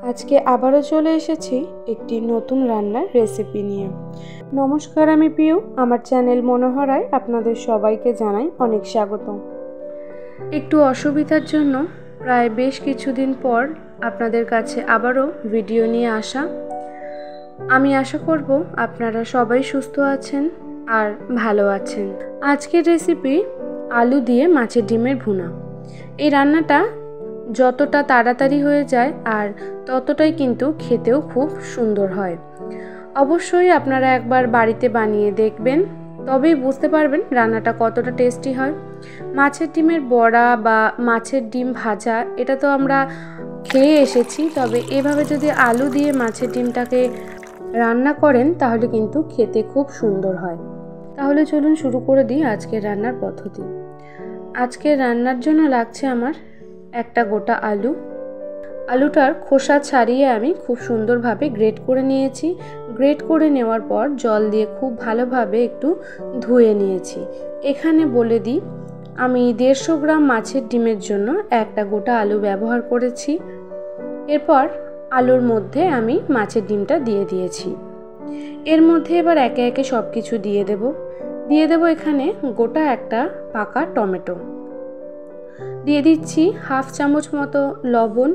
আজকে আবারও চলে এসেছি একটি নতুন রান্নার রেসিপি নিয়ে। নমস্কার, আমি পিউ। আমার চ্যানেল মনোহরায় আপনাদের সবাইকে জানাই অনেক স্বাগত। একটু অসুবিধার জন্য প্রায় বেশ কিছুদিন পর আপনাদের কাছে আবারও ভিডিও নিয়ে আসা। আমি আশা করব আপনারা সবাই সুস্থ আছেন আর ভালো আছেন। আজকের রেসিপি আলু দিয়ে মাছের ডিমের ভুনা। এই রান্নাটা যতটা তাড়াতাড়ি হয়ে যায় আর ততটাই কিন্তু খেতেও খুব সুন্দর হয়। অবশ্যই আপনারা একবার বাড়িতে বানিয়ে দেখবেন, তবেই বুঝতে পারবেন রান্নাটা কতটা টেস্টি হয়। মাছের ডিমের বড়া বা মাছের ডিম ভাজা এটা তো আমরা খেয়ে এসেছি, তবে এভাবে যদি আলু দিয়ে মাছের ডিমটাকে রান্না করেন তাহলে কিন্তু খেতে খুব সুন্দর হয়। তাহলে চলুন শুরু করে দিই আজকের রান্নার পদ্ধতি। আজকের রান্নার জন্য লাগছে আমার একটা গোটা আলু। আলুটার খোসা ছাড়িয়ে আমি খুব সুন্দরভাবে গ্রেট করে নিয়েছি। গ্রেট করে নেওয়ার পর জল দিয়ে খুব ভালোভাবে একটু ধুয়ে নিয়েছি। এখানে বলে দিই, আমি 150 গ্রাম মাছের ডিমের জন্য একটা গোটা আলু ব্যবহার করেছি। এরপর আলুর মধ্যে আমি মাছের ডিমটা দিয়ে দিয়েছি। এর মধ্যে এবার একে একে সব কিছু দিয়ে দেব এখানে গোটা একটা পাকা টমেটো। দিয়ে দিচ্ছি হাফ চামচ মতো লবণ।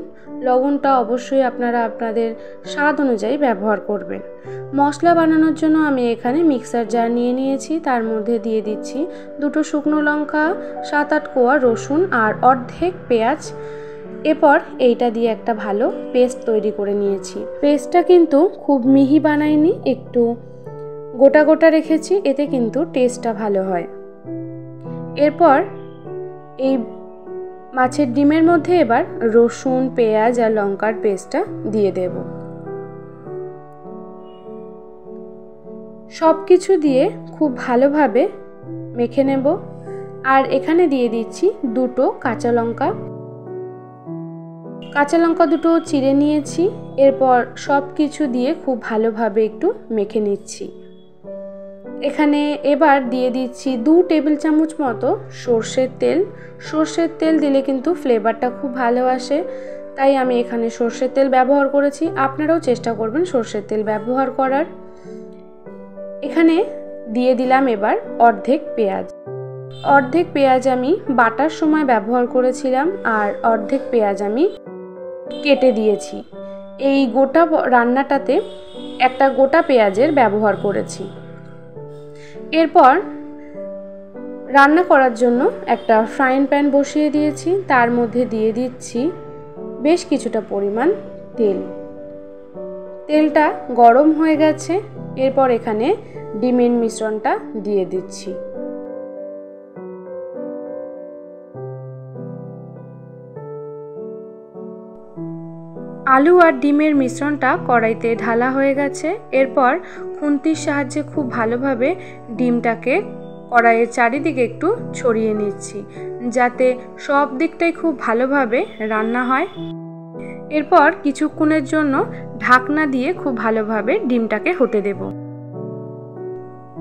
লবণটা অবশ্যই আপনারা আপনাদের স্বাদ অনুযায়ী ব্যবহার করবেন। মশলা বানানোর জন্য আমি এখানে মিক্সার জার নিয়ে নিয়েছি। তার মধ্যে দিয়ে দিচ্ছি 2 শুকনো লঙ্কা, 7-8 কোয়া রসুন আর অর্ধেক পেঁয়াজ। এরপর এইটা দিয়ে একটা ভালো পেস্ট তৈরি করে নিয়েছি। পেস্টটা কিন্তু খুব মিহি বানাইনি, একটু গোটা গোটা রেখেছি, এতে কিন্তু টেস্টটা ভালো হয়। এরপর এই মাছের ডিমের মধ্যে এবার রসুন, পেঁয়াজ আর লঙ্কার পেস্টটা দিয়ে দেব। সব কিছু দিয়ে খুব ভালোভাবে মেখে নেব। আর এখানে দিয়ে দিচ্ছি 2 কাঁচা লঙ্কা। কাঁচা লঙ্কা 2 চিড়ে নিয়েছি। এরপর সব কিছু দিয়ে খুব ভালোভাবে একটু মেখে নিচ্ছি। এখানে এবার দিয়ে দিচ্ছি 2 টেবিল চামচ মতো সর্ষের তেল। সর্ষের তেল দিলে কিন্তু ফ্লেভারটা খুব ভালো আসে, তাই আমি এখানে সর্ষের তেল ব্যবহার করেছি। আপনারাও চেষ্টা করবেন সর্ষের তেল ব্যবহার করার। এখানে দিয়ে দিলাম এবার অর্ধেক পেঁয়াজ। অর্ধেক পেঁয়াজ আমি বাটার সময় ব্যবহার করেছিলাম আর অর্ধেক পেঁয়াজ আমি কেটে দিয়েছি। এই গোটা রান্নাটাতে একটা গোটা পেঁয়াজের ব্যবহার করেছি। এরপর রান্না করার জন্য একটা ফ্রাইং প্যান বসিয়ে দিয়েছি। তার মধ্যে দিয়ে দিচ্ছি বেশ কিছুটা পরিমাণ তেল। তেলটা গরম হয়ে গেছে। এরপর এখানে ডিমের মিশ্রণটা দিয়ে দিচ্ছি। আলু আর ডিমের মিশ্রণটা কড়াইতে ঢালা হয়ে গেছে। এরপর খুন্তির সাহায্যে খুব ভালোভাবে ডিমটাকে কড়াইয়ের চারিদিকে একটু ছড়িয়ে নিচ্ছি, যাতে সব দিকটাই খুব ভালোভাবে রান্না হয়। এরপর কিছুক্ষণের জন্য ঢাকনা দিয়ে খুব ভালোভাবে ডিমটাকে হতে দেব।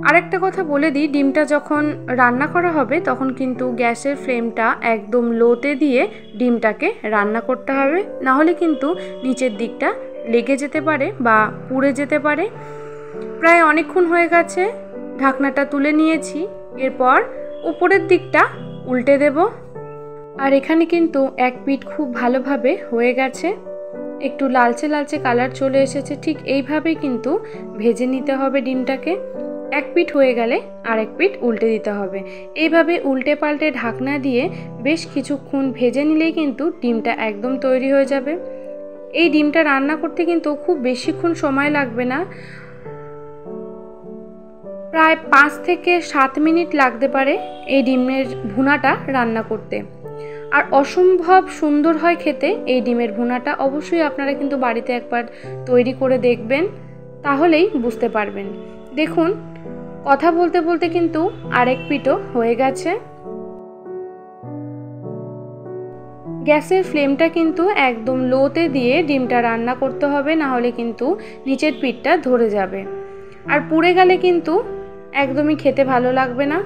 আরেকটা কথা বলে দিই, ডিমটা যখন রান্না করা হবে তখন কিন্তু গ্যাসের ফ্লেমটা একদম লোতে দিয়ে ডিমটাকে রান্না করতে হবে, না হলে কিন্তু নিচের দিকটা লেগে যেতে পারে বা পুড়ে যেতে পারে। প্রায় অনেকক্ষণ হয়ে গেছে, ঢাকনাটা তুলে নিয়েছি। এরপর উপরের দিকটা উল্টে দেব। আর এখানে কিন্তু এক পিঠ খুব ভালোভাবে হয়ে গেছে, একটু লালচে লালচে কালার চলে এসেছে। ঠিক এইভাবেই কিন্তু ভেজে নিতে হবে ডিমটাকে। এক পিঠ হয়ে গেলে আরেক পিঠ উল্টে দিতে হবে। এইভাবে উল্টে পাল্টে ঢাকনা দিয়ে বেশ কিছুক্ষণ ভেজে নিলেই কিন্তু ডিমটা একদম তৈরি হয়ে যাবে। এই ডিমটা রান্না করতে কিন্তু খুব বেশিক্ষণ সময় লাগবে না, প্রায় 5 থেকে 7 মিনিট লাগতে পারে এই ডিমের ভুনাটা রান্না করতে। আর অসম্ভব সুন্দর হয় খেতে এই ডিমের ভুনাটা। অবশ্যই আপনারা কিন্তু বাড়িতে একবার তৈরি করে দেখবেন, তাহলেই বুঝতে পারবেন। দেখুন, কথা বলতে বলতে কিন্তু আরেক পিঠও হয়ে গেছে। গ্যাসের ফ্লেমটা কিন্তু একদম লোতে দিয়ে ডিমটা রান্না করতে হবে, না হলে কিন্তু নিচের পিঠটা ধরে যাবে আর পুড়ে গেলে কিন্তু একদমই খেতে ভালো লাগবে না।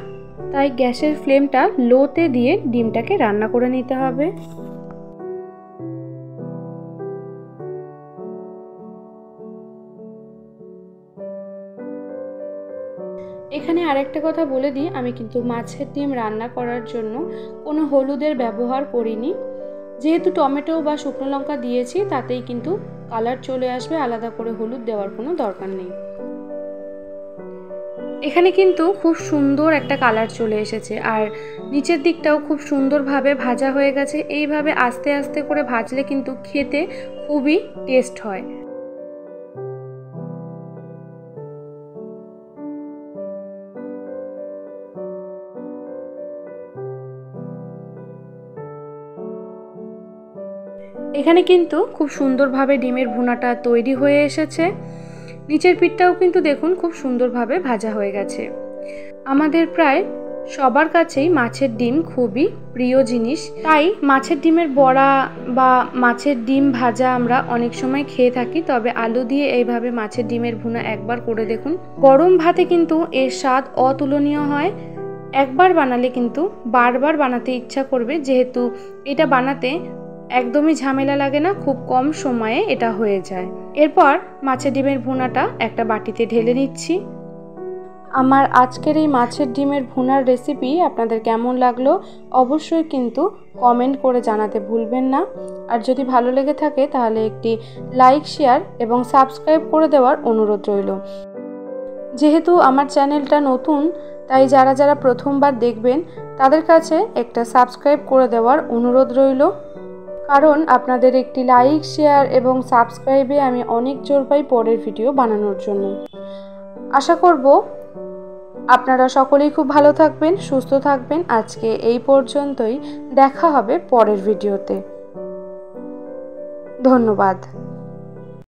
তাই গ্যাসের ফ্লেমটা লোতে দিয়ে ডিমটাকে রান্না করে নিতে হবে। এখানে আরেকটা কথা বলে দিই, আমি কিন্তু মাছের ডিম রান্না করার জন্য কোনো হলুদের ব্যবহার করিনি। যেহেতু টমেটো বা শুকনো লঙ্কা দিয়েছি তাতেই কিন্তু কালার চলে আসবে, আলাদা করে হলুদ দেওয়ার কোনো দরকার নেই। এখানে কিন্তু খুব সুন্দর একটা কালার চলে এসেছে আর নিচের দিকটাও খুব সুন্দরভাবে ভাজা হয়ে গেছে। এইভাবে আস্তে আস্তে করে ভাজলে কিন্তু খেতে খুবই টেস্ট হয়। এখানে কিন্তু খুব সুন্দরভাবে ডিমের ভুনাটা তৈরি হয়ে এসেছে। নিচের পিঠটাও কিন্তু দেখুন খুব সুন্দরভাবে ভাজা হয়ে গেছে। আমাদের প্রায় সবার কাছেই মাছের ডিম খুবই প্রিয় জিনিস, তাই মাছের ডিমের বড়া বা মাছের ডিম ভাজা আমরা অনেক সময় খেয়ে থাকি। তবে আলু দিয়ে এইভাবে মাছের ডিমের ভুনা একবার করে দেখুন, গরম ভাতে কিন্তু এর স্বাদ অতুলনীয় হয়। একবার বানালে কিন্তু বারবার বানাতে ইচ্ছা করবে, যেহেতু এটা বানাতে একদমই ঝামেলা লাগে না, খুব কম সময়ে এটা হয়ে যায়। এরপর মাছের ডিমের ভুনাটা একটা বাটিতে ঢেলে নিচ্ছি। আমার আজকের এই মাছের ডিমের ভুনার রেসিপি আপনাদের কেমন লাগলো অবশ্যই কিন্তু কমেন্ট করে জানাতে ভুলবেন না। আর যদি ভালো লেগে থাকে তাহলে একটি লাইক, শেয়ার এবং সাবস্ক্রাইব করে দেওয়ার অনুরোধ রইল। যেহেতু আমার চ্যানেলটা নতুন, তাই যারা যারা প্রথমবার দেখবেন তাদের কাছে একটা সাবস্ক্রাইব করে দেওয়ার অনুরোধ রইল, কারণ আপনাদের একটি লাইক, শেয়ার এবং সাবস্ক্রাইবে আমি অনেক জোর পাই পরের ভিডিও বানানোর জন্য। আশা করব আপনারা সকলেই খুব ভালো থাকবেন, সুস্থ থাকবেন। আজকে এই পর্যন্তই, দেখা হবে পরের ভিডিওতে। ধন্যবাদ।